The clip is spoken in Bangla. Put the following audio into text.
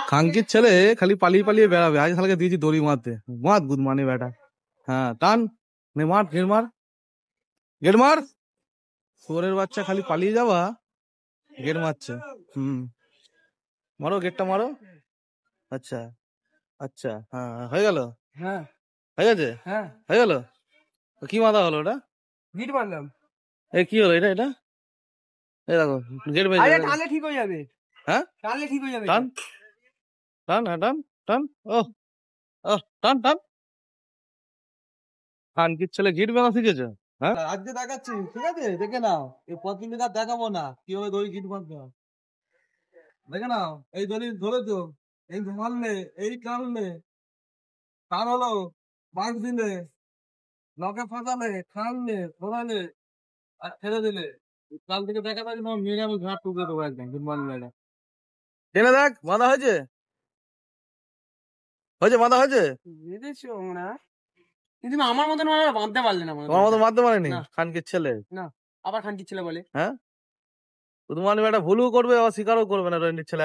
খানকির ছেলে খালি পালিয়ে পালিয়ে বেড়াবে, আজ শালাকে দিয়েছি দড়ি মারতে, মার গুদ মানে বেটা। হ্যাঁ টান, নে মার, গেট মার, গেট মার। শুয়োরের বাচ্চা খালি পালিয়ে যাওয়া, গেট মারছে। মারো গেটটা মারো। আচ্ছা আচ্ছা, হ্যাঁ হয়ে গেল, হ্যাঁ হয়ে গেছে, হ্যাঁ হয়ে গেল। কি মাথা হলো ওটা? গিট মারলাম। এ কি হলো এটা? এটা এই দেখো গেট আরে বেজে। টানলে ঠিক হয়ে যাবে। হ্যাঁ টানলে ঠিক হয়ে যাবে। টান টান, হ্যাঁ টান টান। ও ও, টান টান। খানকির ছেলে গিট মেলা শিখেছে। হ্যাঁ আজকে দেখাচ্ছি, ঠিক আছে? দেখে নাও, এই প্রতিদিন আর দেখাবো না কিভাবে দড়ি গিট মারতে হয়। দেখে নাও, এই দড়ি ধরেছো, এই মারলে, এই টানলে, টান হলো, বাঁশ দিলে, নখে ফাঁসালে, টানলে, ধরালে, আর ছেড়ে দিলে, কাল থেকে দেখা যাচ্ছে তোমার মেরে আমি ঘাট টুকরে দেবো একদম। Good morning madam. টেনে দেখ, বাঁধা হয়েছে, হয়েছে বাঁধা হয়েছে। বেঁধেছো আমরা, কিন্তু তুমি আমার মতন মানে বাঁধতে পারলে না তোমার মতো মারতে পারেনি না। খানকির ছেলে। না, আবার খানকি ছেলে বলে। হ্যাঁ তোমার একটা ভুলও করবে, আবার স্বীকারও করবে না রঞ্জিত ছেলে।